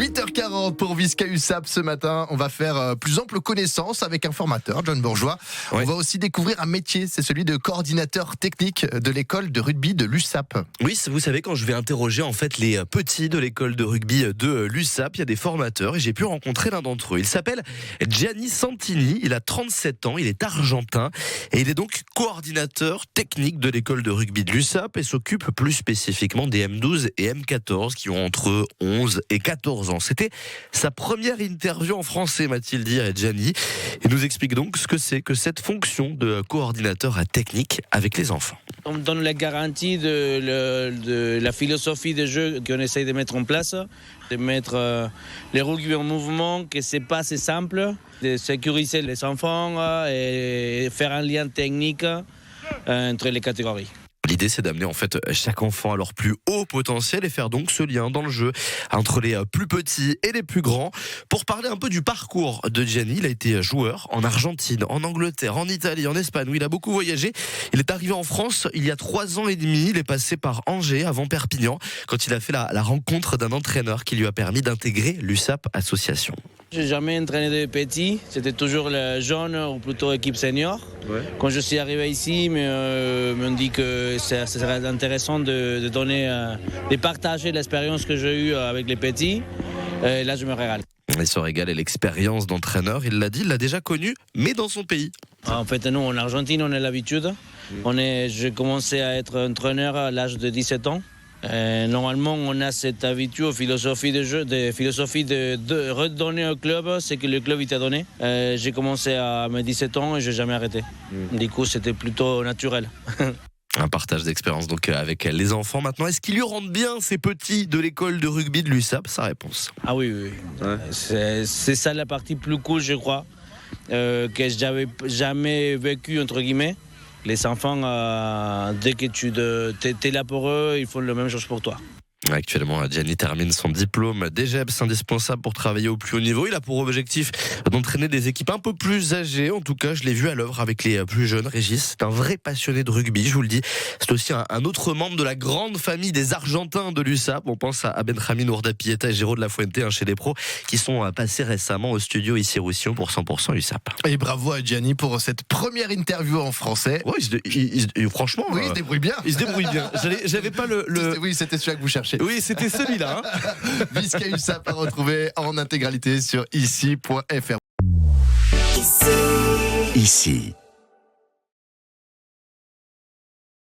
8h40 pour Visca USAP ce matin. On va faire plus ample connaissance avec un formateur, John Bourgeois. Ouais. On va aussi découvrir un métier, c'est celui de coordinateur technique de l'école de rugby de l'USAP. Oui, vous savez, quand je vais interroger en fait les petits de l'école de rugby de l'USAP, il y a des formateurs et j'ai pu rencontrer l'un d'entre eux. Il s'appelle Gianni Santini, il a 37 ans, il est argentin et il est donc coordinateur technique de l'école de rugby de l'USAP et s'occupe plus spécifiquement des M12 et M14 qui ont entre 11 et 14 ans. C'était sa première interview en français, m'a-t-il dit à Gianni. Il nous explique donc ce que c'est que cette fonction de coordinateur technique avec les enfants. On donne la garantie de la philosophie de jeu qu'on essaye de mettre en place, de mettre les rugby en mouvement, que c'est pas assez simple, de sécuriser les enfants et faire un lien technique entre les catégories. L'idée, c'est d'amener en fait chaque enfant à leur plus haut potentiel et faire donc ce lien dans le jeu entre les plus petits et les plus grands. Pour parler un peu du parcours de Gianni, il a été joueur en Argentine, en Angleterre, en Italie, en Espagne, où il a beaucoup voyagé. Il est arrivé en France il y a 3 ans et demi. Il est passé par Angers avant Perpignan quand il a fait la rencontre d'un entraîneur qui lui a permis d'intégrer l'USAP Association. J'ai jamais entraîné de petits, c'était toujours le jeune ou plutôt équipe senior. Ouais. Quand je suis arrivé ici, me dit que ça serait intéressant de donner, de partager l'expérience que j'ai eue avec les petits. Et là, je me régale. Il se régale et l'expérience d'entraîneur, il l'a dit, il l'a déjà connu, mais dans son pays. En fait, nous, en Argentine, on a l'habitude. J'ai commencé à être entraîneur à l'âge de 17 ans. Normalement, on a cette habitude, philosophie de jeu, de redonner au club ce que le club t'a donné. J'ai commencé à mes 17 ans et je n'ai jamais arrêté. Du coup, c'était plutôt naturel. Un partage d'expérience donc avec les enfants. Maintenant, est-ce qu'ils lui rendent bien ces petits de l'école de rugby de l'USAP? Sa réponse. Ah oui. Ouais. C'est ça la partie plus cool, je crois, que j'avais jamais vécu, entre guillemets. Les enfants, dès que tu es là pour eux, ils font la même chose pour toi. Actuellement, Gianni termine son diplôme d'EGEPS, indispensable pour travailler au plus haut niveau. Il a pour objectif d'entraîner des équipes un peu plus âgées. En tout cas, je l'ai vu à l'œuvre avec les plus jeunes. Régis, c'est un vrai passionné de rugby, je vous le dis. C'est aussi un autre membre de la grande famille des Argentins de l'USAP. On pense à Benjamin Urdapieta et Géraud de la Fuente, chez les pros, qui sont passés récemment au studio ici Roussillon pour 100% USAP. Et bravo à Gianni pour cette première interview en français. Ouais, franchement, oui, il se débrouille bien. Il se débrouille bien. J'avais pas le... Oui, c'était celui que vous cherchez. Oui, c'était celui-là. Visca USAP à retrouver en intégralité sur ici.fr. Ici.